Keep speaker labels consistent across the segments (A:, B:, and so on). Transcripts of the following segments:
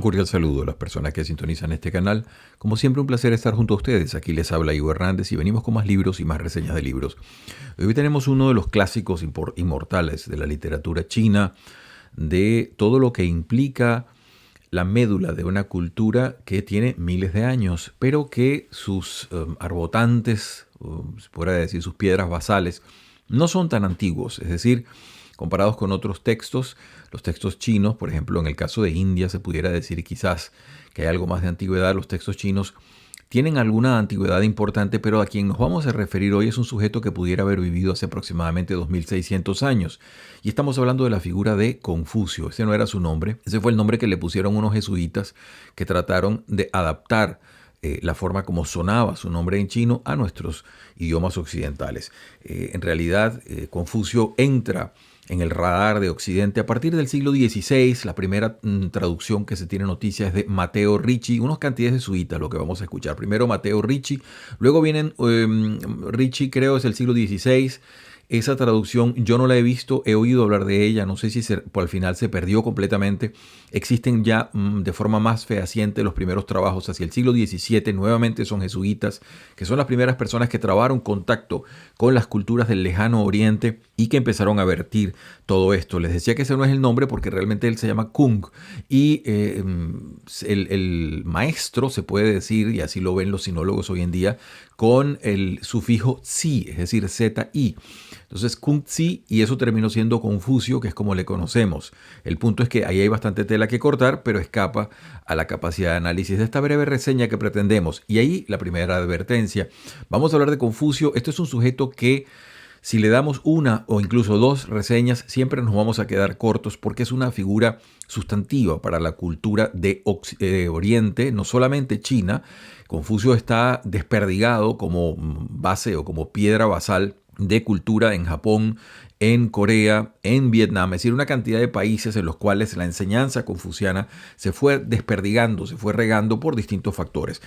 A: Un cordial saludo a las personas que sintonizan este canal. Como siempre, un placer estar junto a ustedes. Aquí les habla Ivo Hernández y venimos con más libros y más reseñas de libros. Hoy tenemos uno de los clásicos inmortales de la literatura china, de todo lo que implica la médula de una cultura que tiene miles de años, pero que sus arbotantes, se podría decir sus piedras basales, no son tan antiguos. Es decir, comparados con otros textos, los textos chinos, por ejemplo, en el caso de India se pudiera decir quizás que hay algo más de antigüedad. Los textos chinos tienen alguna antigüedad importante, pero a quien nos vamos a referir hoy es un sujeto que pudiera haber vivido hace aproximadamente 2600 años. Y estamos hablando de la figura de Confucio. Ese no era su nombre, ese fue el nombre que le pusieron unos jesuitas que trataron de adaptar la forma como sonaba su nombre en chino a nuestros idiomas occidentales. En realidad, Confucio entra en el radar de Occidente a partir del siglo XVI. La primera traducción que se tiene noticia es de Matteo Ricci, unos cantidades jesuitas, lo que vamos a escuchar. Primero Matteo Ricci, luego vienen Ricci, creo es el siglo XVI. Esa traducción yo no la he visto, he oído hablar de ella, no sé si al final se perdió completamente. Existen ya de forma más fehaciente los primeros trabajos hacia el siglo XVII, nuevamente son jesuitas, que son las primeras personas que trabaron contacto con las culturas del lejano oriente y que empezaron a vertir todo esto. Les decía que ese no es el nombre porque realmente él se llama Kung y el maestro, se puede decir, y así lo ven los sinólogos hoy en día, con el sufijo Zi, es decir, Z-I. Entonces, Kung Zi, y eso terminó siendo Confucio, que es como le conocemos. El punto es que ahí hay bastante tela que cortar, pero escapa a la capacidad de análisis de esta breve reseña que pretendemos. Y ahí la primera advertencia. Vamos a hablar de Confucio. Esto es un sujeto que, si le damos una o incluso dos reseñas, siempre nos vamos a quedar cortos porque es una figura sustantiva para la cultura de Oriente, no solamente China. Confucio está desperdigado como base o como piedra basal de cultura en Japón, en Corea, en Vietnam, es decir, una cantidad de países en los cuales la enseñanza confuciana se fue desperdigando, se fue regando por distintos factores.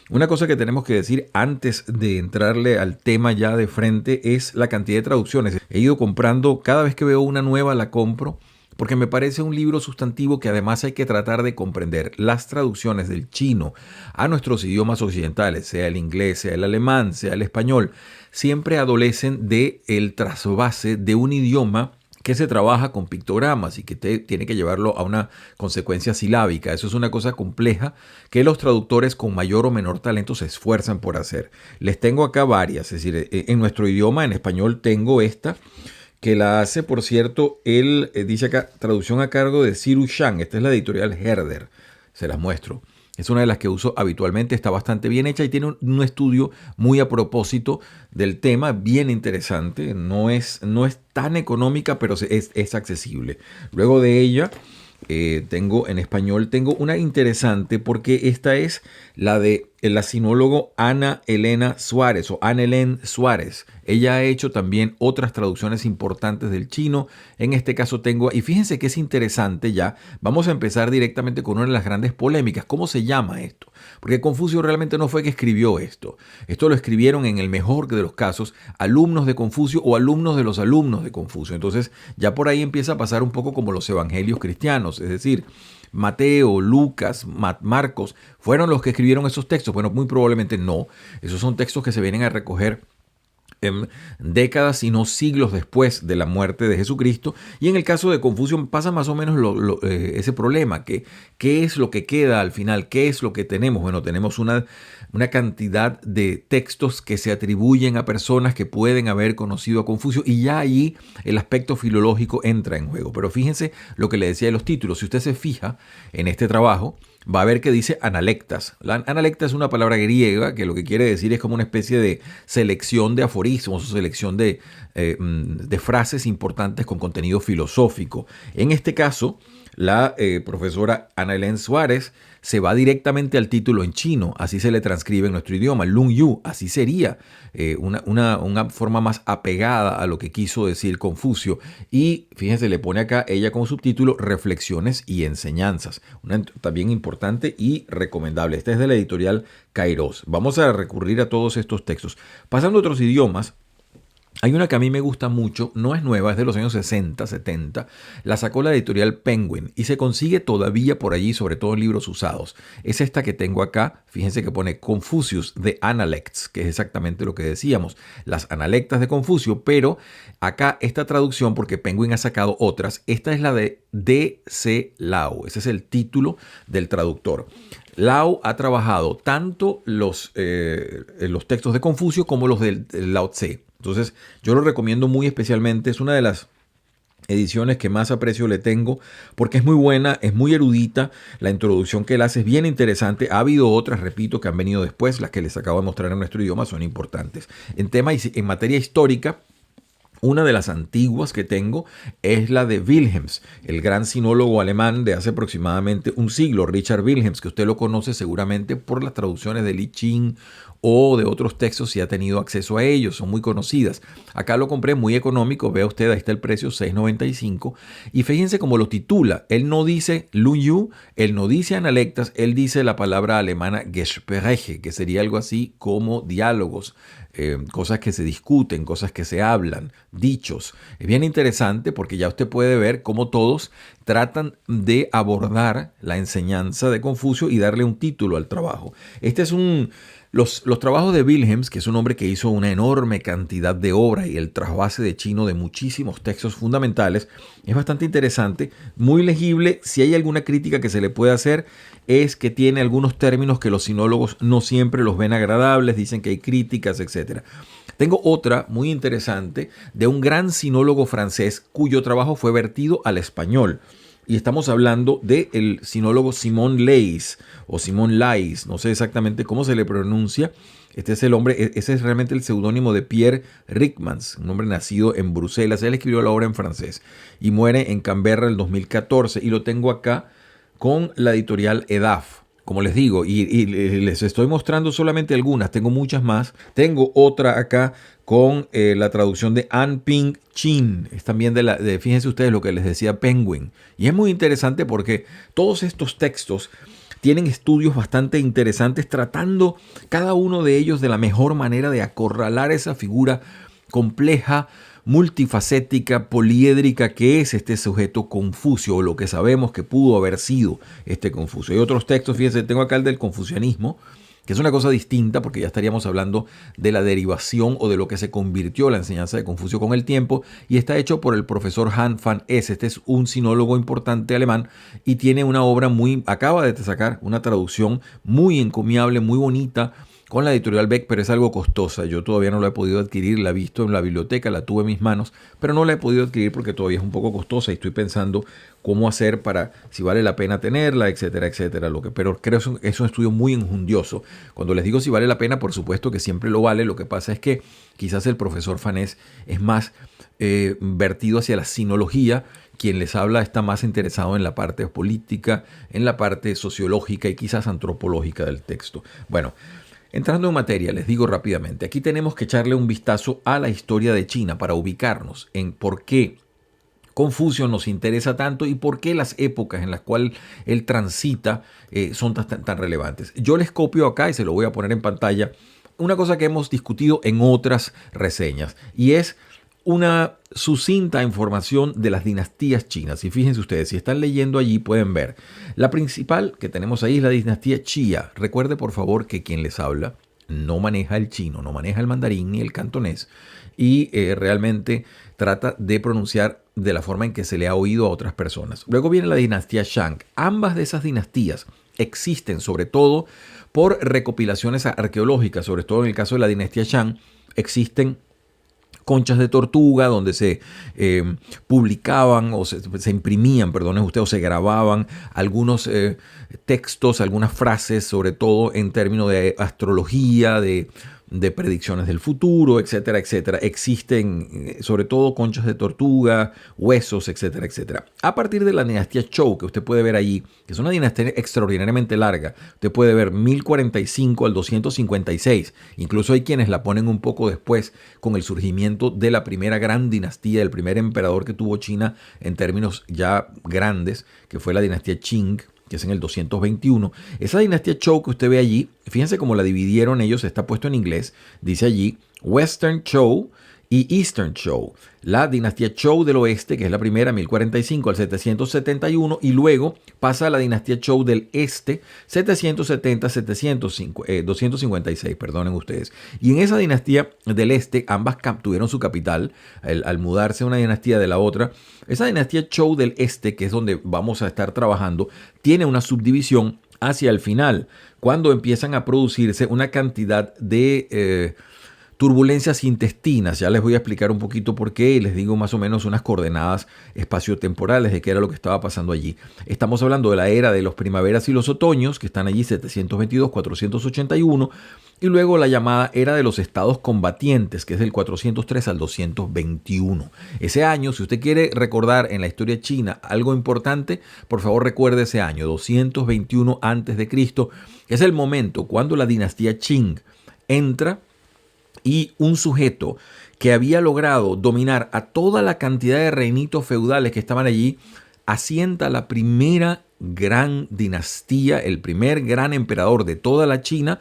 A: Una cosa que tenemos que decir antes de entrarle al tema ya de frente es la cantidad de traducciones. He ido comprando, cada vez que veo una nueva la compro, porque me parece un libro sustantivo que además hay que tratar de comprender. Las traducciones del chino a nuestros idiomas occidentales, sea el inglés, sea el alemán, sea el español, siempre adolecen del trasvase de un idioma que se trabaja con pictogramas y que tiene que llevarlo a una consecuencia silábica. Eso es una cosa compleja que los traductores con mayor o menor talento se esfuerzan por hacer. Les tengo acá varias, es decir, en nuestro idioma, en español, tengo esta, que la hace, por cierto, él dice acá, traducción a cargo de Ziru Shang. Esta es la editorial Herder, se las muestro. Es una de las que uso habitualmente, está bastante bien hecha y tiene un estudio muy a propósito del tema, bien interesante. No es tan económica, pero es accesible. Luego de ella, tengo en español, tengo una interesante porque esta es la de la sinólogo Ana Elena Suárez o Ana Elena Suárez. Ella ha hecho también otras traducciones importantes del chino. En este caso tengo, y fíjense que es interesante ya, vamos a empezar directamente con una de las grandes polémicas. ¿Cómo se llama esto? Porque Confucio realmente no fue que escribió esto. Esto lo escribieron en el mejor de los casos alumnos de Confucio o alumnos de los alumnos de Confucio. Entonces ya por ahí empieza a pasar un poco como los evangelios cristianos, es decir, Mateo, Lucas, Marcos, ¿fueron los que escribieron esos textos? Bueno, muy probablemente no. Esos son textos que se vienen a recoger décadas, si no siglos después de la muerte de Jesucristo. Y en el caso de Confucio pasa más o menos ese problema, que ¿qué es lo que queda al final? ¿Qué es lo que tenemos? Bueno, tenemos una cantidad de textos que se atribuyen a personas que pueden haber conocido a Confucio y ya allí el aspecto filológico entra en juego. Pero fíjense lo que le decía de los títulos. Si usted se fija en este trabajo, va a ver que dice analectas. La analecta es una palabra griega que lo que quiere decir es como una especie de selección de aforismos o selección de frases importantes con contenido filosófico. En este caso, la profesora Ana Elena Suárez se va directamente al título en chino, así se le transcribe en nuestro idioma, Lung Yu, así sería una forma más apegada a lo que quiso decir Confucio. Y fíjense, le pone acá ella como subtítulo Reflexiones y Enseñanzas, también importante y recomendable. Esta es de la editorial Kairos. Vamos a recurrir a todos estos textos. Pasando a otros idiomas, Hay una que a mí me gusta mucho, no es nueva, es de los años 60, 70, la sacó la editorial Penguin y se consigue todavía por allí, sobre todo en libros usados. Es esta que tengo acá, fíjense que pone Confucius de Analects, que es exactamente lo que decíamos, las analectas de Confucio, pero acá esta traducción, porque Penguin ha sacado otras, esta es la de D.C. Lau, ese es el título del traductor. Lau ha trabajado tanto los textos de Confucio como los de Lao Tse. Entonces, yo lo recomiendo muy especialmente. Es una de las ediciones que más aprecio le tengo porque es muy buena, es muy erudita. La introducción que él hace es bien interesante. Ha habido otras, repito, que han venido después. Las que les acabo de mostrar en nuestro idioma son importantes. En materia histórica, una de las antiguas que tengo es la de Wilhelms, el gran sinólogo alemán de hace aproximadamente un siglo, Richard Wilhelms, que usted lo conoce seguramente por las traducciones de Li Qing o de otros textos si ha tenido acceso a ellos, son muy conocidas. Acá lo compré muy económico, vea usted, ahí está el precio, $6.95, y fíjense cómo lo titula. Él no dice Lu Yu, él no dice analectas, él dice la palabra alemana Gespräche, que sería algo así como diálogos. Cosas que se discuten, cosas que se hablan, dichos. Es bien interesante porque ya usted puede ver cómo todos tratan de abordar la enseñanza de Confucio y darle un título al trabajo. Este es los trabajos de Wilhelms, que es un hombre que hizo una enorme cantidad de obras y el trasvase de chino de muchísimos textos fundamentales, es bastante interesante, muy legible. Si hay alguna crítica que se le puede hacer es que tiene algunos términos que los sinólogos no siempre los ven agradables, dicen que hay críticas, etc. Tengo otra muy interesante de un gran sinólogo francés cuyo trabajo fue vertido al español. Y estamos hablando del sinólogo Simon Leys o Simon Leys, no sé exactamente cómo se le pronuncia. Este es el hombre, ese es realmente el seudónimo de Pierre Ryckmans, un hombre nacido en Bruselas. Él escribió la obra en francés y muere en Canberra en el 2014 y lo tengo acá con la editorial EDAF. Como les digo, y les estoy mostrando solamente algunas, tengo muchas más. Tengo otra acá con la traducción de An Ping Chin. Es también fíjense ustedes lo que les decía Penguin. Y es muy interesante porque todos estos textos tienen estudios bastante interesantes tratando cada uno de ellos de la mejor manera de acorralar esa figura compleja, multifacética, poliédrica que es este sujeto Confucio, o lo que sabemos que pudo haber sido este Confucio. Hay otros textos, fíjense, tengo acá el del confucianismo, que es una cosa distinta porque ya estaríamos hablando de la derivación o de lo que se convirtió la enseñanza de Confucio con el tiempo, y está hecho por el profesor Han van Es. Este es un sinólogo importante alemán y tiene una obra acaba de sacar una traducción muy encomiable, muy bonita, con la editorial Beck, pero es algo costosa. Yo todavía no la he podido adquirir, la he visto en la biblioteca, la tuve en mis manos, pero no la he podido adquirir porque todavía es un poco costosa y estoy pensando cómo hacer para, si vale la pena tenerla, etcétera, etcétera. Pero creo que es un estudio muy enjundioso. Cuando les digo si vale la pena, por supuesto que siempre lo vale. Lo que pasa es que quizás el profesor Fanés es más vertido hacia la sinología. Quien les habla está más interesado en la parte política, en la parte sociológica y quizás antropológica del texto. Bueno, entrando en materia, les digo rápidamente, aquí tenemos que echarle un vistazo a la historia de China para ubicarnos en por qué Confucio nos interesa tanto y por qué las épocas en las cuales él transita son tan relevantes. Yo les copio acá y se lo voy a poner en pantalla una cosa que hemos discutido en otras reseñas y es una sucinta información de las dinastías chinas. Y fíjense ustedes, si están leyendo allí pueden ver. La principal que tenemos ahí es la dinastía Xia. Recuerde por favor que quien les habla no maneja el chino, no maneja el mandarín ni el cantonés y realmente trata de pronunciar de la forma en que se le ha oído a otras personas. Luego viene la dinastía Shang. Ambas de esas dinastías existen sobre todo por recopilaciones arqueológicas, sobre todo en el caso de la dinastía Shang, existen conchas de tortuga donde se publicaban o se imprimían, perdone usted, o se grababan algunos textos, algunas frases, sobre todo en términos de astrología, de predicciones del futuro, etcétera, etcétera. Existen sobre todo conchas de tortuga, huesos, etcétera, etcétera. A partir de la dinastía Zhou, que usted puede ver allí, que es una dinastía extraordinariamente larga, usted puede ver 1045 al 256. Incluso hay quienes la ponen un poco después con el surgimiento de la primera gran dinastía, el primer emperador que tuvo China en términos ya grandes, que fue la dinastía Qing, que es en el 221. Esa dinastía Zhou que usted ve allí, fíjense cómo la dividieron ellos, está puesto en inglés, dice allí Western Zhou y Eastern Zhou. La dinastía Zhou del oeste, que es la primera, 1045 al 771, y luego pasa a la dinastía Zhou del este, 256, perdonen ustedes. Y en esa dinastía del este, ambas tuvieron su capital al mudarse una dinastía de la otra. Esa dinastía Zhou del este, que es donde vamos a estar trabajando, tiene una subdivisión hacia el final, cuando empiezan a producirse una cantidad de turbulencias intestinas. Ya les voy a explicar un poquito por qué y les digo más o menos unas coordenadas espaciotemporales de qué era lo que estaba pasando allí. Estamos hablando de la era de los primaveras y los otoños, que están allí 722, 481, y luego la llamada era de los estados combatientes, que es del 403 al 221. Ese año, si usted quiere recordar en la historia china algo importante, por favor recuerde ese año, 221 a.C., es el momento cuando la dinastía Qing entra y un sujeto que había logrado dominar a toda la cantidad de reinitos feudales que estaban allí, asienta la primera gran dinastía, el primer gran emperador de toda la China,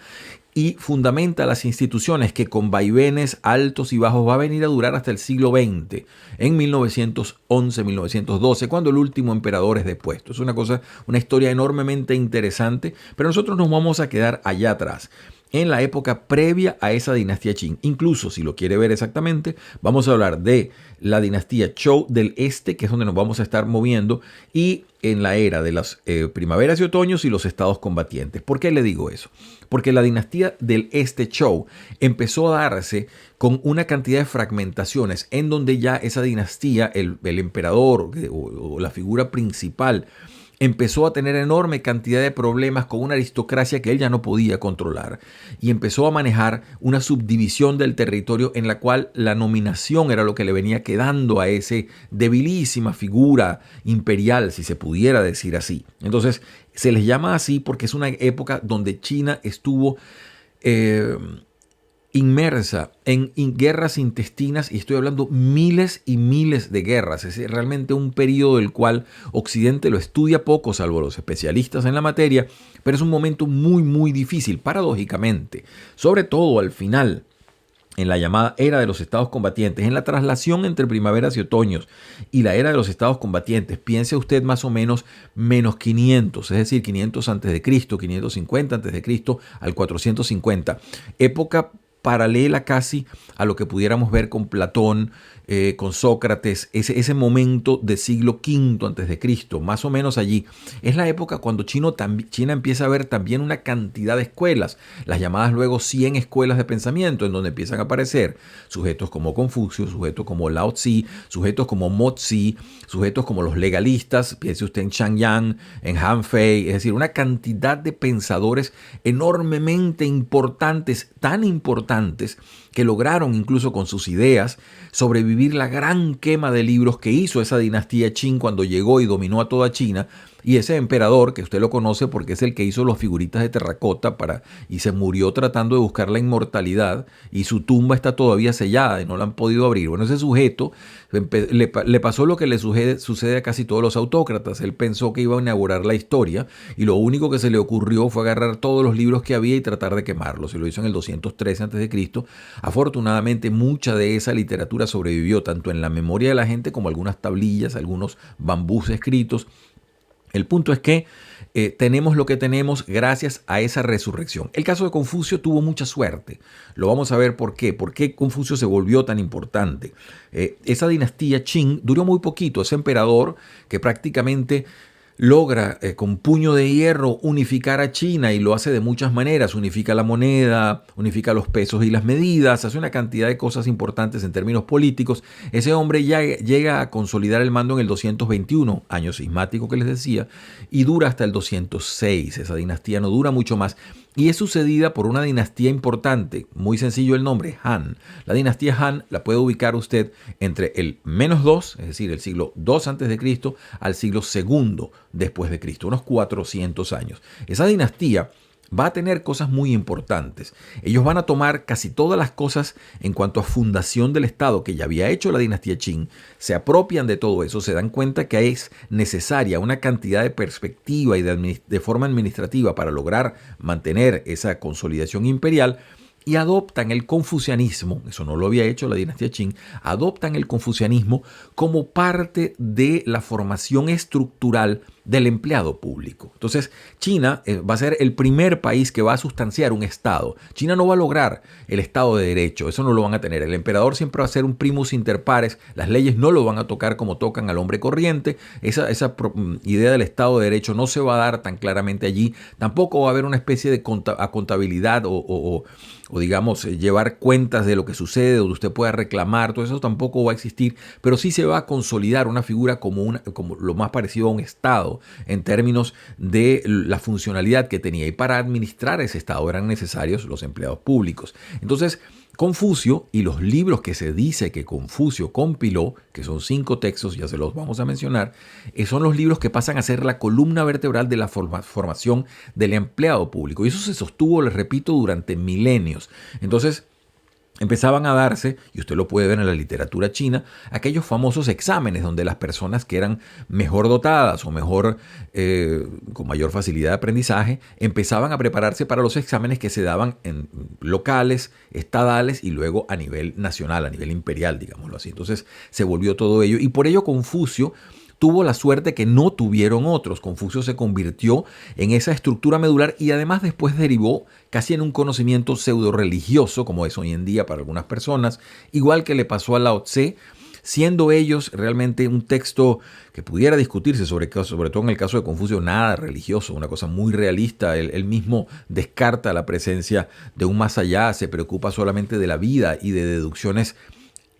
A: y fundamenta las instituciones que con vaivenes altos y bajos va a venir a durar hasta el siglo XX, en 1911-1912, cuando el último emperador es depuesto. Es una historia enormemente interesante, pero nosotros nos vamos a quedar allá atrás, en la época previa a esa dinastía Qing. Incluso, si lo quiere ver exactamente, vamos a hablar de la dinastía Zhou del este, que es donde nos vamos a estar moviendo, y en la era de las primaveras y otoños y los estados combatientes. ¿Por qué le digo eso? Porque la dinastía del este Zhou empezó a darse con una cantidad de fragmentaciones en donde ya esa dinastía, el emperador o la figura principal, empezó a tener enorme cantidad de problemas con una aristocracia que él ya no podía controlar, y empezó a manejar una subdivisión del territorio en la cual la nominación era lo que le venía quedando a ese debilísima figura imperial, si se pudiera decir así. Entonces se les llama así porque es una época donde China estuvo inmersa en guerras intestinas, y estoy hablando miles y miles de guerras. Es realmente un periodo del cual Occidente lo estudia poco, salvo los especialistas en la materia, pero es un momento muy muy difícil, paradójicamente, sobre todo al final, en la llamada era de los estados combatientes, en la traslación entre primaveras y otoños y la era de los estados combatientes. Piense usted más o menos menos 500, es decir, 500 a.C., 550 a.C. al 450, época paralela casi a lo que pudiéramos ver con Platón, con Sócrates, ese momento de siglo V a.C., más o menos allí. Es la época cuando China empieza a ver también una cantidad de escuelas, las llamadas luego 100 escuelas de pensamiento, en donde empiezan a aparecer sujetos como Confucio, sujetos como Lao Tzu, sujetos como Mo Tzu, sujetos como los legalistas, piense usted en Shang Yang, en Han Fei, es decir, una cantidad de pensadores enormemente importantes, tan importantes que lograron incluso con sus ideas sobrevivir la gran quema de libros que hizo esa dinastía Qing cuando llegó y dominó a toda China. Y ese emperador, que usted lo conoce porque es el que hizo las figuritas de terracota y se murió tratando de buscar la inmortalidad, y su tumba está todavía sellada y no la han podido abrir. Bueno, ese sujeto le pasó lo que le sucede a casi todos los autócratas. Él pensó que iba a inaugurar la historia y lo único que se le ocurrió fue agarrar todos los libros que había y tratar de quemarlos. Y lo hizo en el 213 a.C. Afortunadamente, mucha de esa literatura sobrevivió tanto en la memoria de la gente como algunas tablillas, algunos bambús escritos. El punto es que tenemos lo que tenemos gracias a esa resurrección. El caso de Confucio tuvo mucha suerte. Lo vamos a ver por qué. ¿Por qué Confucio se volvió tan importante? Esa dinastía Qing duró muy poquito. Ese emperador que prácticamente logra con puño de hierro unificar a China, y lo hace de muchas maneras. Unifica la moneda, unifica los pesos y las medidas, hace una cantidad de cosas importantes en términos políticos. Ese hombre ya llega a consolidar el mando en el 221, año sismático que les decía, y dura hasta el 206. Esa dinastía no dura mucho más. Y es sucedida por una dinastía importante, muy sencillo el nombre, Han. La dinastía Han la puede ubicar usted entre el -2, es decir, el siglo II a.C., al siglo II después de Cristo, unos 400 años. Esa dinastía va a tener cosas muy importantes. Ellos van a tomar casi todas las cosas en cuanto a fundación del Estado que ya había hecho la dinastía Qing, se apropian de todo eso, se dan cuenta que es necesaria una cantidad de perspectiva y de forma administrativa para lograr mantener esa consolidación imperial, y adoptan el confucianismo, eso no lo había hecho la dinastía Qing, adoptan el confucianismo como parte de la formación estructural del empleado público. Entonces, China va a ser el primer país que va a sustanciar un Estado. China no va a lograr el Estado de Derecho, eso no lo van a tener. El emperador siempre va a ser un primus inter pares, las leyes no lo van a tocar como tocan al hombre corriente, esa idea del Estado de Derecho no se va a dar tan claramente allí, tampoco va a haber una especie de contabilidad o digamos, llevar cuentas de lo que sucede, donde usted pueda reclamar, todo eso tampoco va a existir, pero sí se va a consolidar una figura como lo más parecido a un Estado en términos de la funcionalidad que tenía. Y para administrar ese Estado eran necesarios los empleados públicos. Entonces, Confucio y los libros que se dice que Confucio compiló, que son 5 textos, ya se los vamos a mencionar, son los libros que pasan a ser la columna vertebral de la formación del empleado público. Y eso se sostuvo, les repito, durante milenios. Entonces, empezaban a darse, y usted lo puede ver en la literatura china, aquellos famosos exámenes donde las personas que eran mejor dotadas o con mayor facilidad de aprendizaje, empezaban a prepararse para los exámenes que se daban en locales, estadales y luego a nivel nacional, a nivel imperial, digámoslo así. Entonces se volvió todo ello y por ello Confucio tuvo la suerte que no tuvieron otros. Confucio se convirtió en esa estructura medular y además después derivó casi en un conocimiento pseudo religioso, como es hoy en día para algunas personas, igual que le pasó a Lao Tse, siendo ellos realmente un texto que pudiera discutirse, sobre todo en el caso de Confucio, nada religioso, una cosa muy realista. Él mismo descarta la presencia de un más allá, se preocupa solamente de la vida y de deducciones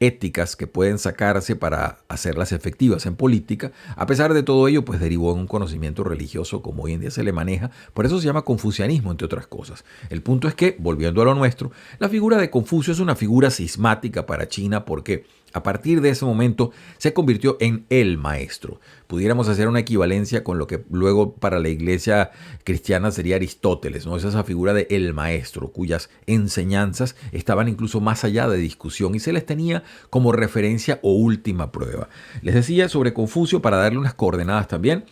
A: éticas que pueden sacarse para hacerlas efectivas en política. A pesar de todo ello, pues derivó en un conocimiento religioso como hoy en día se le maneja. Por eso se llama confucianismo, entre otras cosas. El punto es que, volviendo a lo nuestro, la figura de Confucio es una figura cismática para China porque a partir de ese momento se convirtió en el maestro. Pudiéramos hacer una equivalencia con lo que luego para la iglesia cristiana sería Aristóteles, ¿no? Es esa figura de el maestro, cuyas enseñanzas estaban incluso más allá de discusión y se les tenía como referencia o última prueba. Les decía sobre Confucio para darle unas coordenadas también.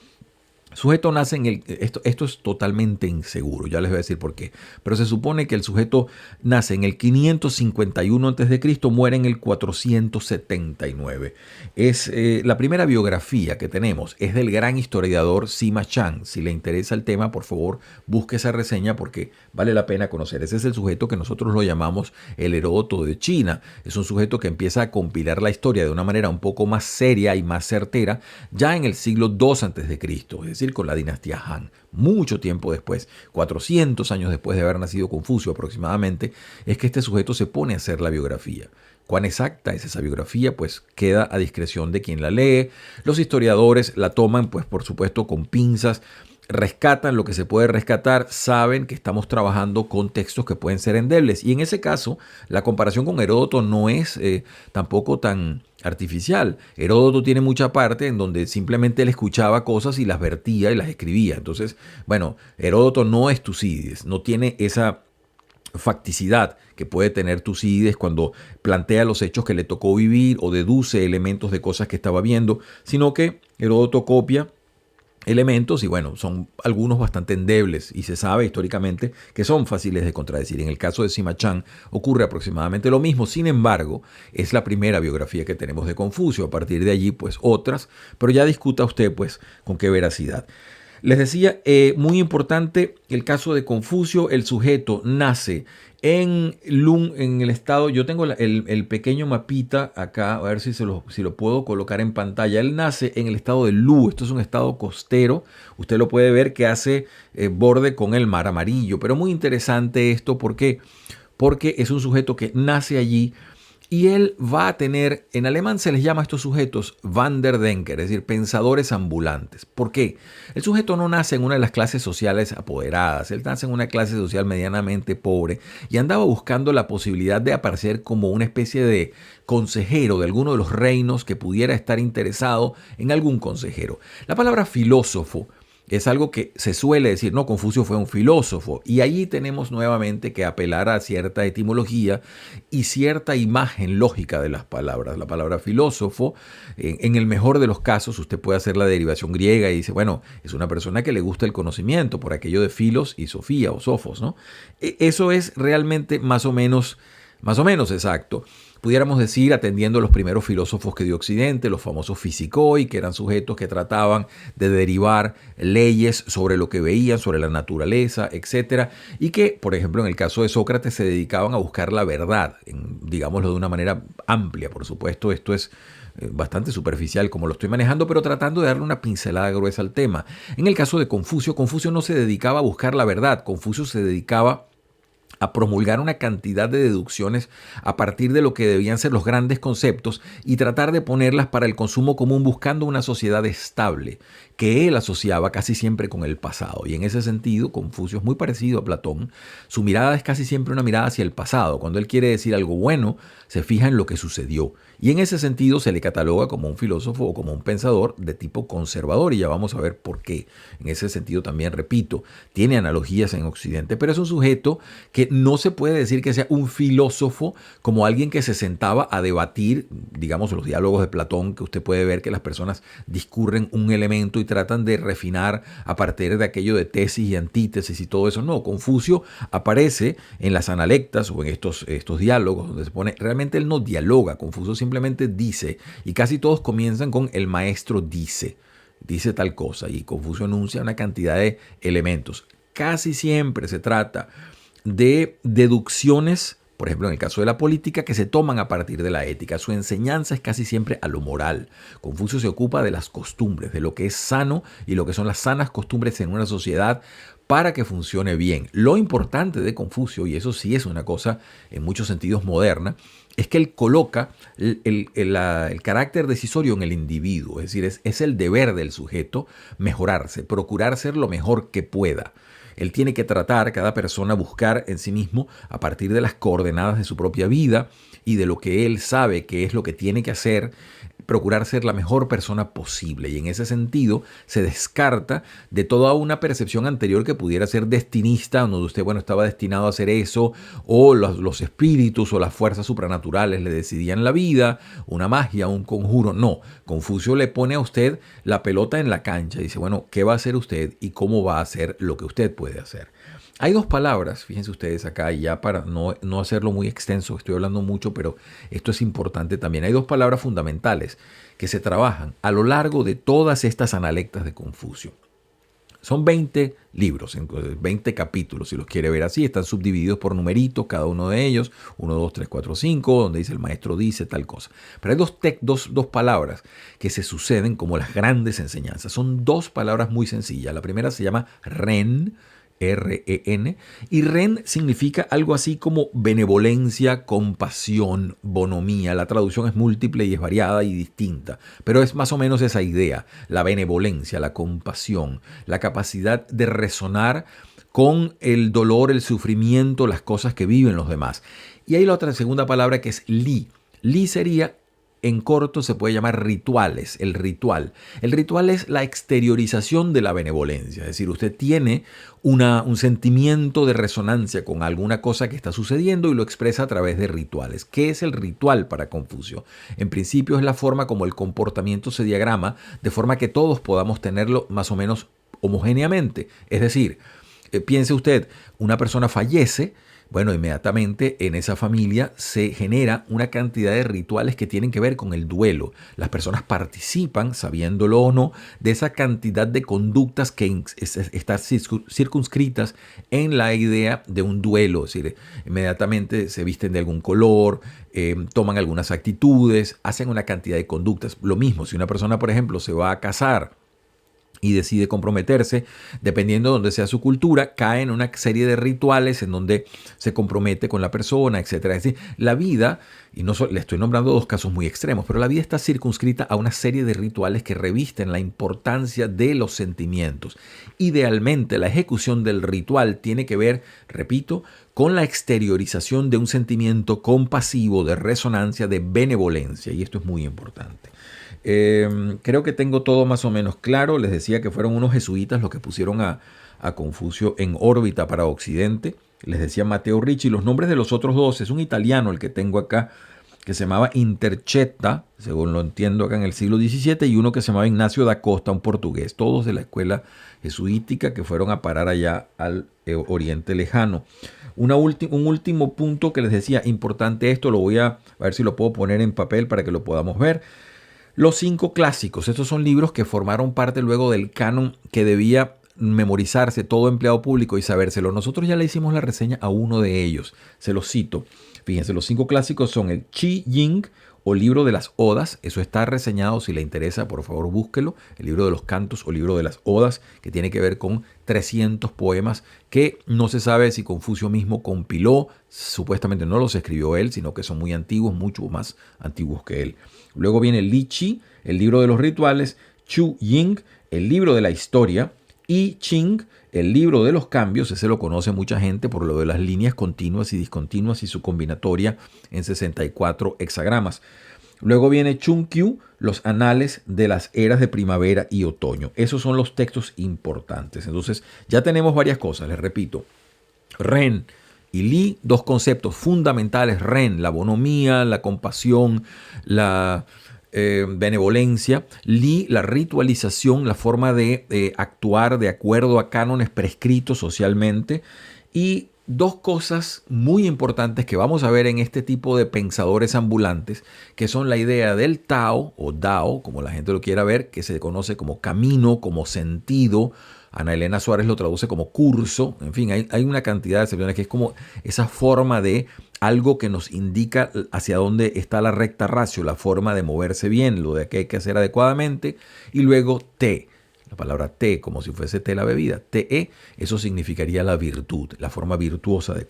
A: Sujeto nace en esto es totalmente inseguro, ya les voy a decir por qué, pero se supone que el sujeto nace en el 551 a.C., muere en el 479. Es la primera biografía que tenemos, es del gran historiador Sima Qian. Si le interesa el tema, por favor, busque esa reseña porque vale la pena conocer. Ese es el sujeto que nosotros lo llamamos el Heródoto de China. Es un sujeto que empieza a compilar la historia de una manera un poco más seria y más certera ya en el siglo II a.C., es decir, con la dinastía Han. Mucho tiempo después, 400 años después de haber nacido Confucio aproximadamente, es que este sujeto se pone a hacer la biografía. ¿Cuán exacta es esa biografía? Pues queda a discreción de quien la lee. Los historiadores la toman, pues por supuesto, con pinzas, rescatan lo que se puede rescatar, saben que estamos trabajando con textos que pueden ser endebles. Y en ese caso, la comparación con Heródoto no es tampoco tan artificial. Heródoto tiene mucha parte en donde simplemente él escuchaba cosas y las vertía y las escribía. Entonces, bueno, Heródoto no es Tucídides, no tiene esa facticidad que puede tener Tucídides cuando plantea los hechos que le tocó vivir o deduce elementos de cosas que estaba viendo, sino que Heródoto copia elementos y bueno, son algunos bastante endebles y se sabe históricamente que son fáciles de contradecir. En el caso de Sima Qian ocurre aproximadamente lo mismo. Sin embargo, es la primera biografía que tenemos de Confucio. A partir de allí, pues otras, pero ya discuta usted pues con qué veracidad. Les decía, muy importante el caso de Confucio. El sujeto nace en Lun, en el estado, yo tengo el pequeño mapita acá, a ver si lo puedo colocar en pantalla. Él nace en el estado de Lu, esto es un estado costero, usted lo puede ver que hace borde con el mar Amarillo, pero muy interesante esto, ¿por qué? Porque es un sujeto que nace allí. Y él va a tener, en alemán se les llama a estos sujetos Wanderdenker, es decir, pensadores ambulantes. ¿Por qué? El sujeto no nace en una de las clases sociales apoderadas, él nace en una clase social medianamente pobre y andaba buscando la posibilidad de aparecer como una especie de consejero de alguno de los reinos que pudiera estar interesado en algún consejero. La palabra filósofo Es algo que se suele decir, no, Confucio fue un filósofo. Y ahí tenemos nuevamente que apelar a cierta etimología y cierta imagen lógica de las palabras. La palabra filósofo, en el mejor de los casos, usted puede hacer la derivación griega y dice, bueno, es una persona que le gusta el conocimiento, por aquello de filos y sofía o sofos, ¿no? Eso es realmente más o menos exacto. Pudiéramos decir, atendiendo a los primeros filósofos que dio Occidente, los famosos físicos, que eran sujetos que trataban de derivar leyes sobre lo que veían, sobre la naturaleza, etcétera, y que, por ejemplo, en el caso de Sócrates, se dedicaban a buscar la verdad, digámoslo de una manera amplia. Por supuesto, esto es bastante superficial como lo estoy manejando, pero tratando de darle una pincelada gruesa al tema. En el caso de Confucio, Confucio no se dedicaba a buscar la verdad, Confucio se dedicaba a promulgar una cantidad de deducciones a partir de lo que debían ser los grandes conceptos y tratar de ponerlas para el consumo común buscando una sociedad estable que él asociaba casi siempre con el pasado. Y en ese sentido, Confucio es muy parecido a Platón. Su mirada es casi siempre una mirada hacia el pasado. Cuando él quiere decir algo bueno, se fija en lo que sucedió. Y en ese sentido se le cataloga como un filósofo o como un pensador de tipo conservador. Y ya vamos a ver por qué. En ese sentido también, repito, tiene analogías en Occidente, pero es un sujeto que no se puede decir que sea un filósofo como alguien que se sentaba a debatir, digamos, los diálogos de Platón, que usted puede ver que las personas discurren un elemento y tratan de refinar a partir de aquello de tesis y antítesis y todo eso. No, Confucio aparece en las analectas o en estos diálogos donde se pone, realmente él no dialoga, Confucio simplemente dice, y casi todos comienzan con el maestro dice tal cosa, y Confucio enuncia una cantidad de elementos. Casi siempre se trata de deducciones, por ejemplo en el caso de la política, que se toman a partir de la ética. Su enseñanza es casi siempre a lo moral. Confucio se ocupa de las costumbres, de lo que es sano y lo que son las sanas costumbres en una sociedad para que funcione bien. Lo importante de Confucio, y eso sí es una cosa en muchos sentidos moderna, es que él coloca el carácter decisorio en el individuo. Es decir, es el deber del sujeto mejorarse, procurar ser lo mejor que pueda. Él tiene que tratar, cada persona, buscar en sí mismo, a partir de las coordenadas de su propia vida y de lo que él sabe que es lo que tiene que hacer, procurar ser la mejor persona posible. Y en ese sentido se descarta de toda una percepción anterior que pudiera ser destinista, donde usted, bueno, estaba destinado a hacer eso, o los espíritus o las fuerzas supranaturales le decidían la vida, una magia, un conjuro. No, Confucio le pone a usted la pelota en la cancha y dice, bueno, ¿qué va a hacer usted y cómo va a hacer lo que usted puede hacer? Hay dos palabras, fíjense ustedes acá, y ya para no hacerlo muy extenso, estoy hablando mucho, pero esto es importante también. Hay dos palabras fundamentales que se trabajan a lo largo de todas estas analectas de Confucio. Son 20 libros, 20 capítulos, si los quiere ver así. Están subdivididos por numeritos, cada uno de ellos, 1, 2, 3, 4, 5, donde dice el maestro dice tal cosa. Pero hay dos palabras que se suceden como las grandes enseñanzas. Son dos palabras muy sencillas. La primera se llama ren, R-E-N, y ren significa algo así como benevolencia, compasión, bonomía. La traducción es múltiple y es variada y distinta, pero es más o menos esa idea: la benevolencia, la compasión, la capacidad de resonar con el dolor, el sufrimiento, las cosas que viven los demás. Y hay la otra segunda palabra que es li. Li sería, en corto, se puede llamar rituales, el ritual. El ritual es la exteriorización de la benevolencia, es decir, usted tiene un sentimiento de resonancia con alguna cosa que está sucediendo y lo expresa a través de rituales. ¿Qué es el ritual para Confucio? En principio es la forma como el comportamiento se diagrama, de forma que todos podamos tenerlo más o menos homogéneamente. Es decir, piense usted, una persona fallece. Bueno, inmediatamente en esa familia se genera una cantidad de rituales que tienen que ver con el duelo. Las personas participan, sabiéndolo o no, de esa cantidad de conductas que están circunscritas en la idea de un duelo. Es decir, inmediatamente se visten de algún color, toman algunas actitudes, hacen una cantidad de conductas. Lo mismo, si una persona, por ejemplo, se va a casar y decide comprometerse, dependiendo de donde sea su cultura, cae en una serie de rituales en donde se compromete con la persona, etc. Es decir, la vida, y le estoy nombrando dos casos muy extremos, pero la vida está circunscrita a una serie de rituales que revisten la importancia de los sentimientos. Idealmente, la ejecución del ritual tiene que ver, repito, con la exteriorización de un sentimiento compasivo, de resonancia, de benevolencia, y esto es muy importante. Creo que tengo todo más o menos claro. Les decía que fueron unos jesuitas los que pusieron a Confucio en órbita para Occidente. Les decía Matteo Ricci. Los nombres de los otros dos, es un italiano el que tengo acá, que se llamaba Interchetta, según lo entiendo acá en el siglo XVII, y uno que se llamaba Ignacio da Costa, un portugués, todos de la escuela jesuítica que fueron a parar allá al Oriente Lejano. Un último punto que les decía, importante esto, lo voy a ver si lo puedo poner en papel para que lo podamos ver. Los 5 clásicos, estos son libros que formaron parte luego del canon que debía memorizarse todo empleado público y sabérselo. Nosotros ya le hicimos la reseña a uno de ellos, se los cito. Fíjense, los 5 clásicos son el Chi Ying o libro de las Odas. Eso está reseñado, si le interesa, por favor búsquelo. El libro de los cantos o libro de las Odas, que tiene que ver con 300 poemas que no se sabe si Confucio mismo compiló. Supuestamente no los escribió él, sino que son muy antiguos, mucho más antiguos que él. Luego viene Li Chi, el libro de los rituales. Chu Ying, el libro de la historia. I Ching, el libro de los cambios, ese lo conoce mucha gente por lo de las líneas continuas y discontinuas y su combinatoria en 64 hexagramas. Luego viene Chung Qiu, los anales de las eras de primavera y otoño. Esos son los textos importantes. Entonces ya tenemos varias cosas, les repito. Ren y Li, dos conceptos fundamentales. Ren, la bonomía, la compasión, la benevolencia. Li, la ritualización, la forma de actuar de acuerdo a cánones prescritos socialmente. Y dos cosas muy importantes que vamos a ver en este tipo de pensadores ambulantes, que son la idea del Tao o Dao, como la gente lo quiera ver, que se conoce como camino, como sentido. Ana Elena Suárez lo traduce como curso. En fin, hay una cantidad de excepciones que es como esa forma de algo que nos indica hacia dónde está la recta ratio, la forma de moverse bien, lo de que hay que hacer adecuadamente. Y luego te, la palabra te, como si fuese té la bebida, te, eso significaría la virtud, la forma virtuosa de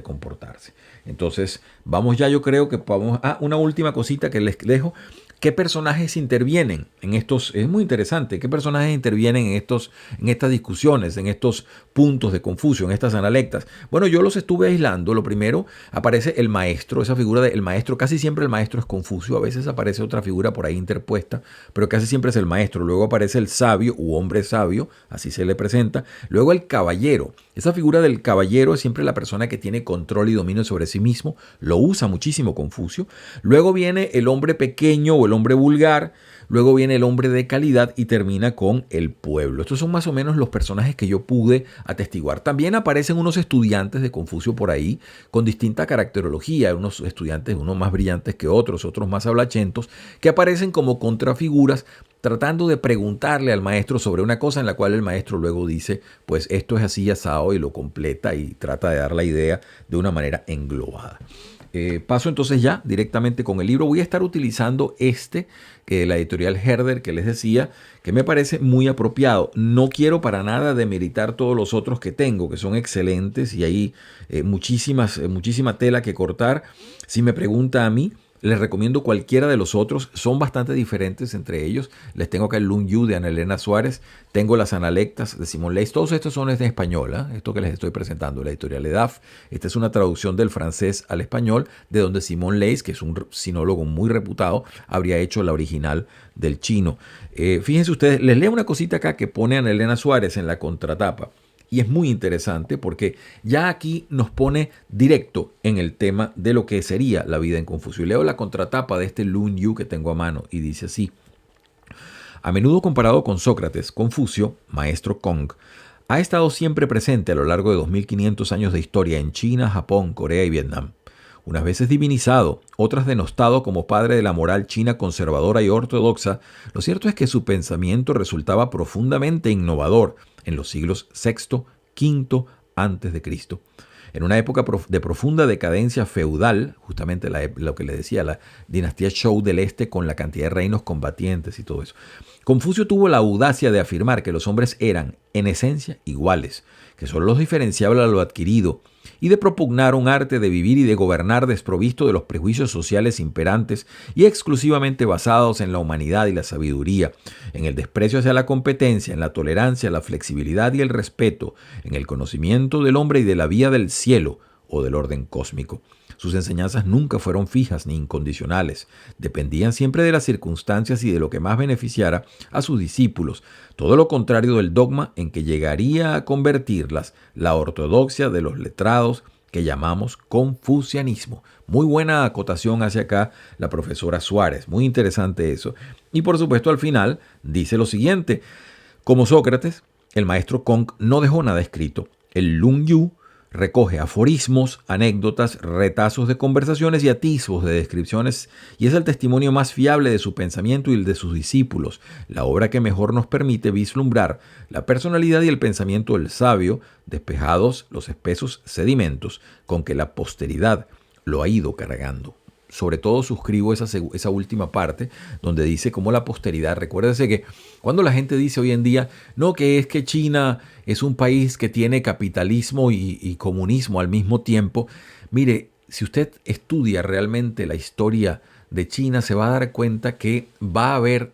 A: comportarse. Entonces, vamos ya, yo creo que vamos a una última cosita que les dejo. ¿Qué personajes intervienen en estos? Es muy interesante. ¿Qué personajes intervienen en estas discusiones, en estos puntos de Confucio, en estas analectas? Bueno, yo los estuve aislando. Lo primero, aparece el maestro, esa figura del maestro. Casi siempre el maestro es Confucio. A veces aparece otra figura por ahí interpuesta, pero casi siempre es el maestro. Luego aparece el sabio u hombre sabio, así se le presenta. Luego el caballero. Esa figura del caballero es siempre la persona que tiene control y dominio sobre sí mismo. Lo usa muchísimo Confucio. Luego viene el hombre pequeño o el hombre vulgar. Luego viene el hombre de calidad y termina con el pueblo. Estos son más o menos los personajes que yo pude atestiguar. También aparecen unos estudiantes de Confucio por ahí con distinta caracterología. Unos estudiantes, unos más brillantes que otros, otros más hablachentos, que aparecen como contrafiguras tratando de preguntarle al maestro sobre una cosa en la cual el maestro luego dice, pues esto es así asado, y lo completa y trata de dar la idea de una manera englobada. Paso entonces ya directamente con el libro. Voy a estar utilizando la editorial Herder, que les decía, que me parece muy apropiado. No quiero para nada demeritar todos los otros que tengo, que son excelentes y hay muchísima tela que cortar. Si me pregunta a mí, les recomiendo cualquiera de los otros. Son bastante diferentes entre ellos. Les tengo acá el Lun Yu de Ana Elena Suárez. Tengo las Analectas de Simón Leys. Todos estos son en español. Esto que les estoy presentando, la editorial EDAF. Esta es una traducción del francés al español, de donde Simón Leys, que es un sinólogo muy reputado, habría hecho la original del chino. Fíjense ustedes, les leo una cosita acá que pone Ana Elena Suárez en la contratapa. Y es muy interesante porque ya aquí nos pone directo en el tema de lo que sería la vida en Confucio. Leo la contratapa de este Lun Yu que tengo a mano y dice así. A menudo comparado con Sócrates, Confucio, maestro Kong, ha estado siempre presente a lo largo de 2500 años de historia en China, Japón, Corea y Vietnam. Unas veces divinizado, otras denostado como padre de la moral china conservadora y ortodoxa, lo cierto es que su pensamiento resultaba profundamente innovador en los siglos VI, V a.C. En una época de profunda decadencia feudal, justamente lo que le decía, la dinastía Zhou del Este con la cantidad de reinos combatientes y todo eso, Confucio tuvo la audacia de afirmar que los hombres eran, en esencia, iguales, que solo los diferenciaba lo adquirido, y de propugnar un arte de vivir y de gobernar desprovisto de los prejuicios sociales imperantes y exclusivamente basados en la humanidad y la sabiduría, en el desprecio hacia la competencia, en la tolerancia, la flexibilidad y el respeto, en el conocimiento del hombre y de la vía del cielo, o del orden cósmico. Sus enseñanzas nunca fueron fijas ni incondicionales, dependían siempre de las circunstancias y de lo que más beneficiara a sus discípulos, todo lo contrario del dogma en que llegaría a convertirlas la ortodoxia de los letrados que llamamos confucianismo. Muy buena acotación hacia acá la profesora Suárez, muy interesante eso. Y por supuesto al final dice lo siguiente: como Sócrates, el maestro Kong no dejó nada escrito. El Lung Yu recoge aforismos, anécdotas, retazos de conversaciones y atisbos de descripciones, y es el testimonio más fiable de su pensamiento y el de sus discípulos, la obra que mejor nos permite vislumbrar la personalidad y el pensamiento del sabio, despejados los espesos sedimentos con que la posteridad lo ha ido cargando. Sobre todo suscribo esa última parte donde dice cómo la posteridad, recuérdese que cuando la gente dice hoy en día, no, que es que China es un país que tiene capitalismo y comunismo al mismo tiempo, mire, si usted estudia realmente la historia de China, se va a dar cuenta que va a haber,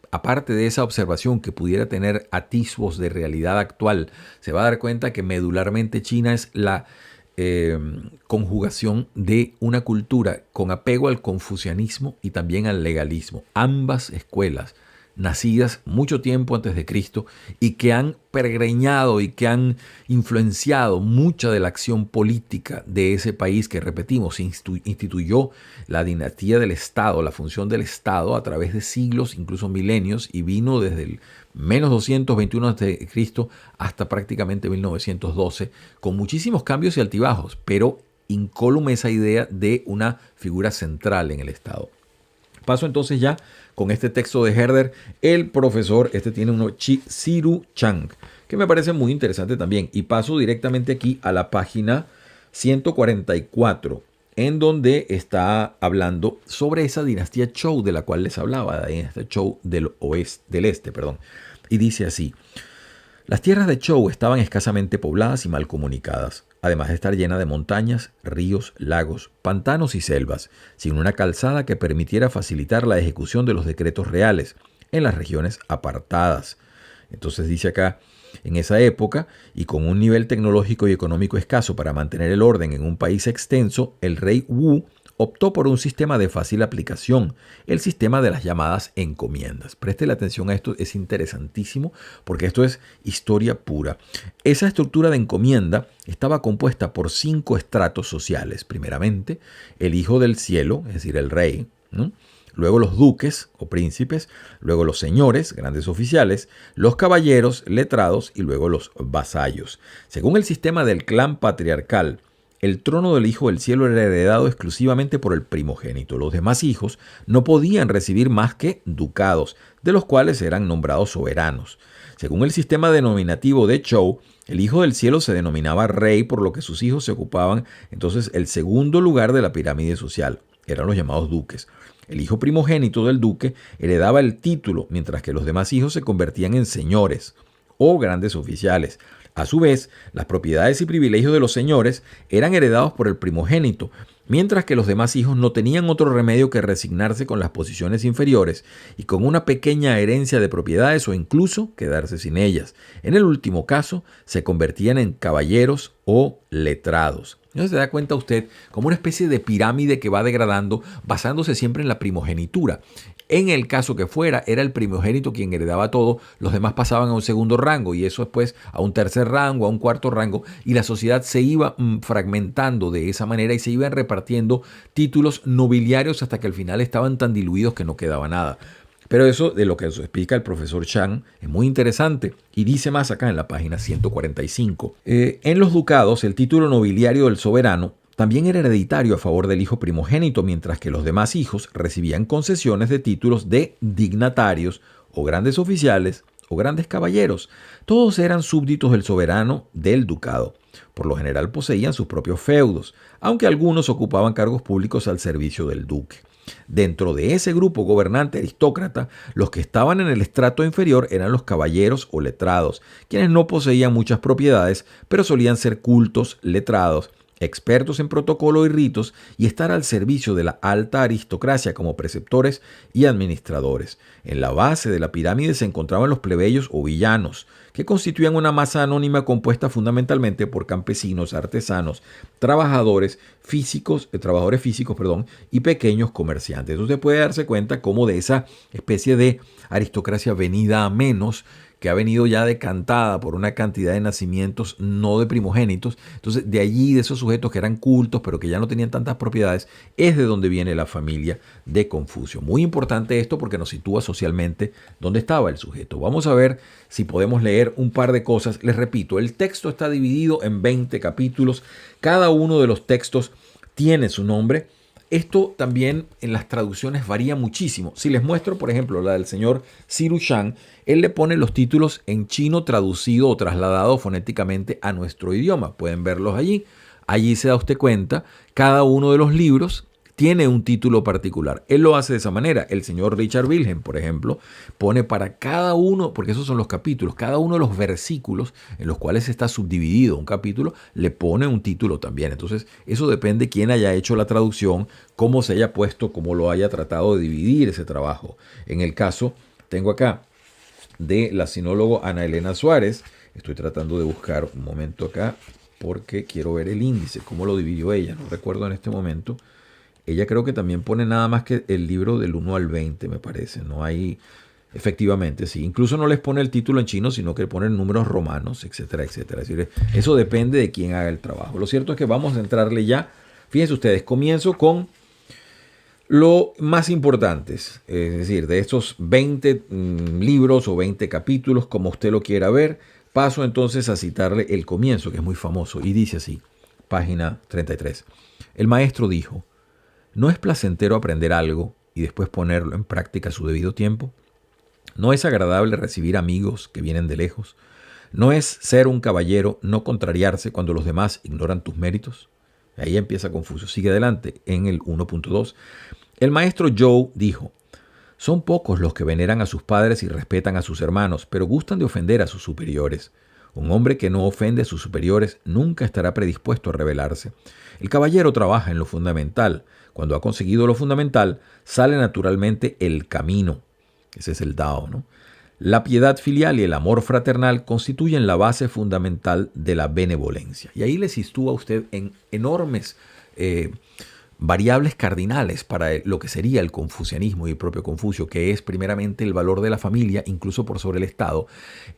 A: aparte de esa observación que pudiera tener atisbos de realidad actual, se va a dar cuenta que medularmente China es la conjugación de una cultura con apego al confucianismo y también al legalismo. Ambas escuelas, nacidas mucho tiempo antes de Cristo y que han pergreñado y que han influenciado mucha de la acción política de ese país que, repetimos, instituyó la dinastía del Estado, la función del Estado a través de siglos, incluso milenios, y vino desde el menos 221 a.C. hasta prácticamente 1912, con muchísimos cambios y altibajos, pero incólume esa idea de una figura central en el Estado. Paso entonces ya con este texto de Herder, el profesor, tiene uno, Siru Chang, que me parece muy interesante también, y paso directamente aquí a la página 144, en donde está hablando sobre esa dinastía Zhou de la cual les hablaba, en este Zhou del este. Y dice así: las tierras de Zhou estaban escasamente pobladas y mal comunicadas, además de estar llena de montañas, ríos, lagos, pantanos y selvas, sin una calzada que permitiera facilitar la ejecución de los decretos reales en las regiones apartadas. Entonces dice acá: en esa época, y con un nivel tecnológico y económico escaso para mantener el orden en un país extenso, el rey Wu optó por un sistema de fácil aplicación, el sistema de las llamadas encomiendas. Préstele atención a esto, es interesantísimo porque esto es historia pura. Esa estructura de encomienda estaba compuesta por 5 estratos sociales. Primeramente, el hijo del cielo, es decir, el rey, ¿no? Luego los duques o príncipes, luego los señores, grandes oficiales, los caballeros, letrados y luego los vasallos. Según el sistema del clan patriarcal, el trono del Hijo del Cielo era heredado exclusivamente por el primogénito. Los demás hijos no podían recibir más que ducados, de los cuales eran nombrados soberanos. Según el sistema denominativo de Zhou, el Hijo del Cielo se denominaba rey, por lo que sus hijos se ocupaban entonces el segundo lugar de la pirámide social. Eran los llamados duques. El hijo primogénito del duque heredaba el título, mientras que los demás hijos se convertían en señores o grandes oficiales. A su vez, las propiedades y privilegios de los señores eran heredados por el primogénito, mientras que los demás hijos no tenían otro remedio que resignarse con las posiciones inferiores y con una pequeña herencia de propiedades o incluso quedarse sin ellas. En el último caso, se convertían en caballeros o letrados. Entonces se da cuenta usted como una especie de pirámide que va degradando basándose siempre en la primogenitura. En el caso que fuera, era el primogénito quien heredaba todo, los demás pasaban a un segundo rango y eso después a un tercer rango, a un cuarto rango, y la sociedad se iba fragmentando de esa manera y se iban repartiendo títulos nobiliarios hasta que al final estaban tan diluidos que no quedaba nada. Pero eso de lo que nos explica el profesor Chang es muy interesante y dice más acá en la página 145. En los ducados, el título nobiliario del soberano también era hereditario a favor del hijo primogénito, mientras que los demás hijos recibían concesiones de títulos de dignatarios o grandes oficiales o grandes caballeros. Todos eran súbditos del soberano del ducado. Por lo general poseían sus propios feudos, aunque algunos ocupaban cargos públicos al servicio del duque. Dentro de ese grupo gobernante aristócrata, los que estaban en el estrato inferior eran los caballeros o letrados, quienes no poseían muchas propiedades, pero solían ser cultos, letrados expertos en protocolo y ritos, y estar al servicio de la alta aristocracia como preceptores y administradores. En la base de la pirámide se encontraban los plebeyos o villanos, que constituían una masa anónima compuesta fundamentalmente por campesinos, artesanos, trabajadores físicos, y pequeños comerciantes. Entonces usted puede darse cuenta cómo de esa especie de aristocracia venida a menos, que ha venido ya decantada por una cantidad de nacimientos no de primogénitos. Entonces, de allí, de esos sujetos que eran cultos, pero que ya no tenían tantas propiedades, es de donde viene la familia de Confucio. Muy importante esto porque nos sitúa socialmente dónde estaba el sujeto. Vamos a ver si podemos leer un par de cosas. Les repito, el texto está dividido en 20 capítulos. Cada uno de los textos tiene su nombre. Esto también en las traducciones varía muchísimo. Si les muestro, por ejemplo, la del señor Siru Shang, él le pone los títulos en chino traducido o trasladado fonéticamente a nuestro idioma. Pueden verlos allí. Allí se da usted cuenta, cada uno de los libros tiene un título particular. Él lo hace de esa manera. El señor Richard Wilhelm, por ejemplo, pone para cada uno, porque esos son los capítulos, cada uno de los versículos en los cuales está subdividido un capítulo, le pone un título también. Entonces, eso depende de quién haya hecho la traducción, cómo se haya puesto, cómo lo haya tratado de dividir ese trabajo. En el caso, tengo acá de la sinólogo Ana Elena Suárez. Estoy tratando de buscar un momento acá porque quiero ver el índice, cómo lo dividió ella. No recuerdo en este momento. Ella creo que también pone nada más que el libro del 1 al 20, me parece. No hay, efectivamente, sí. Incluso no les pone el título en chino, sino que ponen números romanos, etcétera, etcétera. Es decir, eso depende de quién haga el trabajo. Lo cierto es que vamos a entrarle ya. Fíjense ustedes, comienzo con lo más importantes. Es decir, de estos 20 libros o 20 capítulos, como usted lo quiera ver, paso entonces a citarle el comienzo, que es muy famoso. Y dice así, página 33. El maestro dijo: ¿no es placentero aprender algo y después ponerlo en práctica a su debido tiempo? ¿No es agradable recibir amigos que vienen de lejos? ¿No es ser un caballero no contrariarse cuando los demás ignoran tus méritos? Ahí empieza Confucio. Sigue adelante en el 1.2. El maestro Zhou dijo: son pocos los que veneran a sus padres y respetan a sus hermanos, pero gustan de ofender a sus superiores. Un hombre que no ofende a sus superiores nunca estará predispuesto a rebelarse. El caballero trabaja en lo fundamental. Cuando ha conseguido lo fundamental, sale naturalmente el camino. Ese es el Dao, ¿no? La piedad filial y el amor fraternal constituyen la base fundamental de la benevolencia. Y ahí le sitúa a usted en enormes variables cardinales para lo que sería el confucianismo y el propio Confucio, que es primeramente el valor de la familia, incluso por sobre el Estado,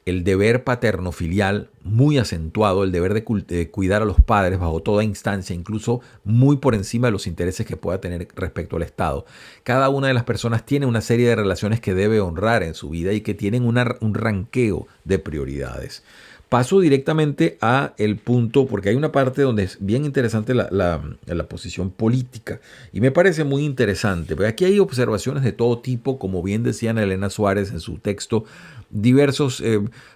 A: el deber paterno-filial muy acentuado, el deber de cuidar a los padres bajo toda instancia, incluso muy por encima de los intereses que pueda tener respecto al Estado. Cada una de las personas tiene una serie de relaciones que debe honrar en su vida y que tienen un ranqueo de prioridades. Paso directamente a el punto, porque hay una parte donde es bien interesante la posición política. Y me parece muy interesante, porque aquí hay observaciones de todo tipo, como bien decía Ana Elena Suárez en su texto, diversos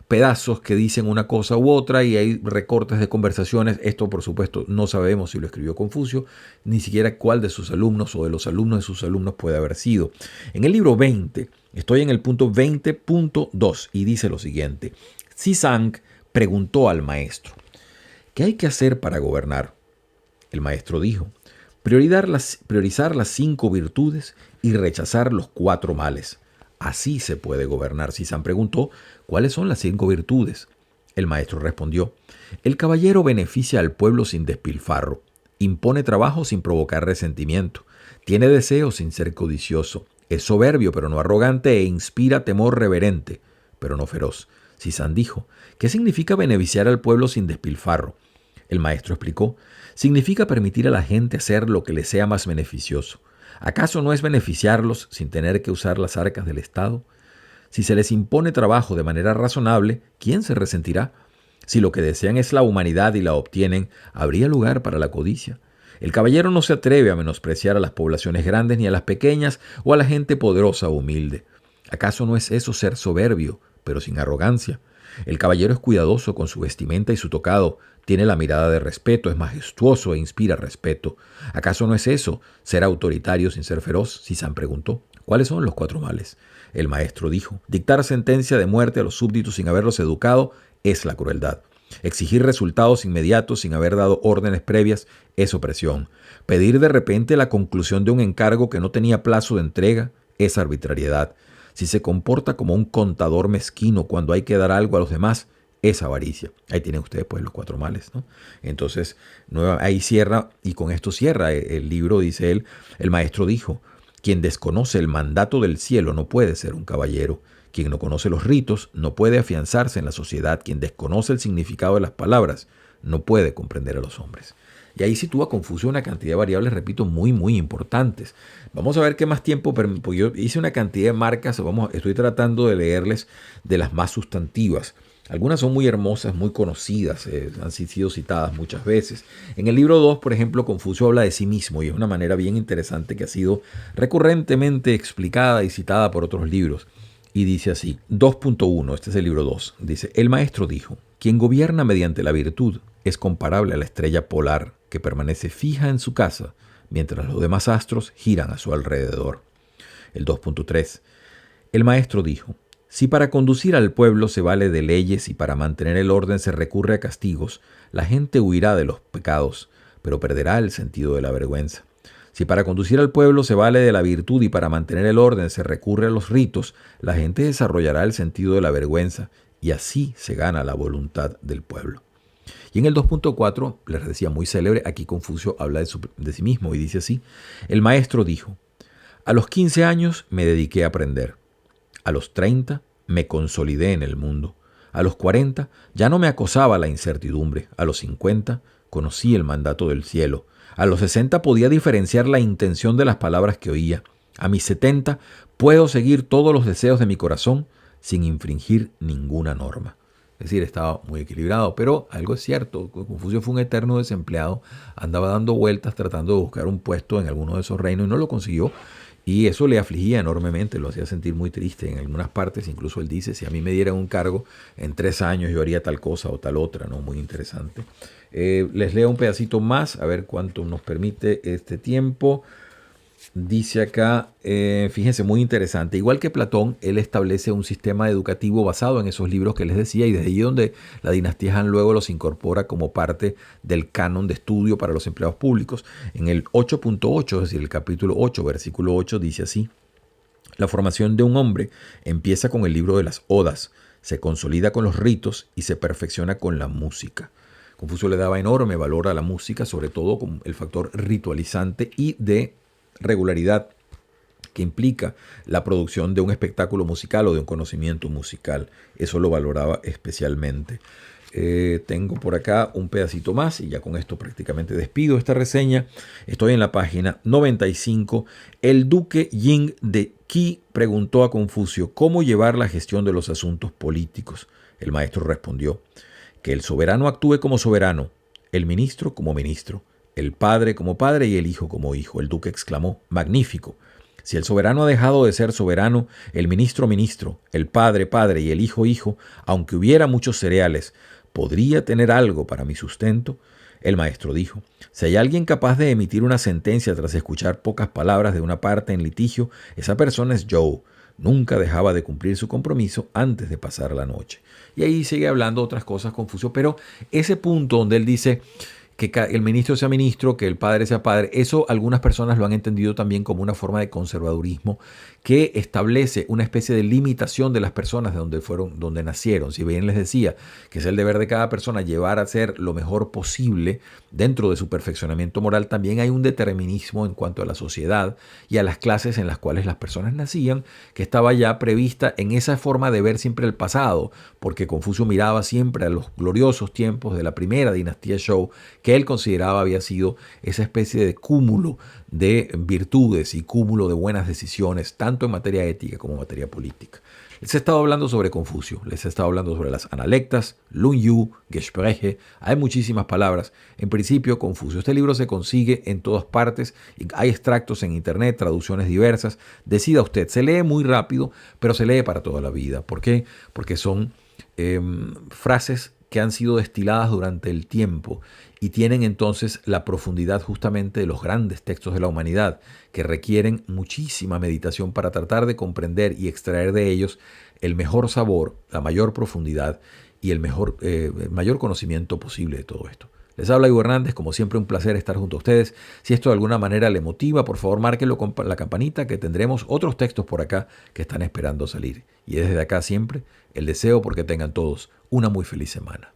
A: pedazos que dicen una cosa u otra y hay recortes de conversaciones. Esto, por supuesto, no sabemos si lo escribió Confucio, ni siquiera cuál de sus alumnos o de los alumnos de sus alumnos puede haber sido. En el libro 20, estoy en el punto 20.2 y dice lo siguiente: Xizang preguntó al maestro: ¿qué hay que hacer para gobernar? El maestro dijo: priorizar las 5 virtudes y rechazar los 4 males. Así se puede gobernar. Xizang preguntó: ¿cuáles son las 5 virtudes? El maestro respondió: el caballero beneficia al pueblo sin despilfarro, impone trabajo sin provocar resentimiento, tiene deseo sin ser codicioso, es soberbio pero no arrogante e inspira temor reverente, pero no feroz. Xizang dijo: ¿qué significa beneficiar al pueblo sin despilfarro? El maestro explicó: significa permitir a la gente hacer lo que les sea más beneficioso. ¿Acaso no es beneficiarlos sin tener que usar las arcas del Estado? Si se les impone trabajo de manera razonable, ¿quién se resentirá? Si lo que desean es la humanidad y la obtienen, ¿habría lugar para la codicia? El caballero no se atreve a menospreciar a las poblaciones grandes ni a las pequeñas o a la gente poderosa o humilde. ¿Acaso no es eso ser soberbio, pero sin arrogancia? El caballero es cuidadoso con su vestimenta y su tocado, tiene la mirada de respeto, es majestuoso e inspira respeto. ¿Acaso no es eso ser autoritario sin ser feroz? Xizang preguntó. ¿Cuáles son los 4 males? El maestro dijo: dictar sentencia de muerte a los súbditos sin haberlos educado es la crueldad. Exigir resultados inmediatos sin haber dado órdenes previas es opresión. Pedir de repente la conclusión de un encargo que no tenía plazo de entrega es arbitrariedad. Si se comporta como un contador mezquino cuando hay que dar algo a los demás, es avaricia. Ahí tienen ustedes pues los 4 males, ¿no? Entonces, ahí cierra, y con esto cierra el libro, dice él, el maestro dijo, quien desconoce el mandato del cielo no puede ser un caballero. Quien no conoce los ritos no puede afianzarse en la sociedad. Quien desconoce el significado de las palabras no puede comprender a los hombres. Y ahí sitúa Confucio una cantidad de variables, repito, muy, muy importantes. Vamos a ver qué más tiempo, porque yo hice una cantidad de marcas, estoy tratando de leerles de las más sustantivas. Algunas son muy hermosas, muy conocidas, han sido citadas muchas veces. En el libro 2, por ejemplo, Confucio habla de sí mismo y es una manera bien interesante que ha sido recurrentemente explicada y citada por otros libros. Y dice así, 2.1, este es el libro 2, dice, el maestro dijo, quien gobierna mediante la virtud es comparable a la estrella polar que permanece fija en su casa mientras los demás astros giran a su alrededor. El 2.3, el maestro dijo, si para conducir al pueblo se vale de leyes y para mantener el orden se recurre a castigos, la gente huirá de los pecados, pero perderá el sentido de la vergüenza. Si para conducir al pueblo se vale de la virtud y para mantener el orden se recurre a los ritos, la gente desarrollará el sentido de la vergüenza y así se gana la voluntad del pueblo. Y en el 2.4, les decía muy célebre, aquí Confucio habla de sí mismo y dice así, el maestro dijo, a los 15 años me dediqué a aprender, a los 30 me consolidé en el mundo, a los 40 ya no me acosaba la incertidumbre, a los 50 conocí el mandato del cielo, a los 60 podía diferenciar la intención de las palabras que oía. A mis 70 puedo seguir todos los deseos de mi corazón sin infringir ninguna norma. Es decir, estaba muy equilibrado, pero algo es cierto. Confucio fue un eterno desempleado, andaba dando vueltas tratando de buscar un puesto en alguno de esos reinos y no lo consiguió. Y eso le afligía enormemente, lo hacía sentir muy triste en algunas partes. Incluso él dice, si a mí me dieran un cargo, en 3 años yo haría tal cosa o tal otra, ¿no? Muy interesante. Les leo un pedacito más, a ver cuánto nos permite este tiempo. Dice acá, fíjense, muy interesante. Igual que Platón, él establece un sistema educativo basado en esos libros que les decía y desde allí donde la dinastía Han luego los incorpora como parte del canon de estudio para los empleados públicos. En el 8.8, es decir, el capítulo 8, versículo 8, dice así, la formación de un hombre empieza con el libro de las Odas, se consolida con los ritos y se perfecciona con la música. Confucio le daba enorme valor a la música, sobre todo con el factor ritualizante y de regularidad que implica la producción de un espectáculo musical o de un conocimiento musical. Eso lo valoraba especialmente. Tengo por acá un pedacito más y ya con esto prácticamente despido esta reseña. Estoy en la página 95. El duque Ying de Qi preguntó a Confucio cómo llevar la gestión de los asuntos políticos. El maestro respondió, que el soberano actúe como soberano, el ministro como ministro, el padre como padre y el hijo como hijo. El duque exclamó, magnífico. Si el soberano ha dejado de ser soberano, el ministro ministro, el padre padre y el hijo hijo, aunque hubiera muchos cereales, ¿podría tener algo para mi sustento? El maestro dijo, si hay alguien capaz de emitir una sentencia tras escuchar pocas palabras de una parte en litigio, esa persona es Joe. Nunca dejaba de cumplir su compromiso antes de pasar la noche. Y ahí sigue hablando otras cosas Confucio, pero ese punto donde él dice que el ministro sea ministro, que el padre sea padre, eso algunas personas lo han entendido también como una forma de conservadurismo que establece una especie de limitación de las personas de donde nacieron. Si bien les decía que es el deber de cada persona llevar a ser lo mejor posible dentro de su perfeccionamiento moral, también hay un determinismo en cuanto a la sociedad y a las clases en las cuales las personas nacían, que estaba ya prevista en esa forma de ver siempre el pasado, porque Confucio miraba siempre a los gloriosos tiempos de la primera dinastía Zhou, que él consideraba había sido esa especie de cúmulo de virtudes y cúmulo de buenas decisiones, tanto en materia ética como en materia política. Les he estado hablando sobre Confucio, les he estado hablando sobre las Analectas, Lunyu, Gespräche, hay muchísimas palabras. En principio, Confucio. Este libro se consigue en todas partes, hay extractos en internet, traducciones diversas. Decida usted, se lee muy rápido, pero se lee para toda la vida. ¿Por qué? Porque son frases que han sido destiladas durante el tiempo y tienen entonces la profundidad justamente de los grandes textos de la humanidad, que requieren muchísima meditación para tratar de comprender y extraer de ellos el mejor sabor, la mayor profundidad y el mayor conocimiento posible de todo esto. Les habla Hugo Hernández, como siempre un placer estar junto a ustedes. Si esto de alguna manera le motiva, por favor márquenlo con la campanita, que tendremos otros textos por acá que están esperando salir. Y desde acá siempre el deseo porque tengan todos una muy feliz semana.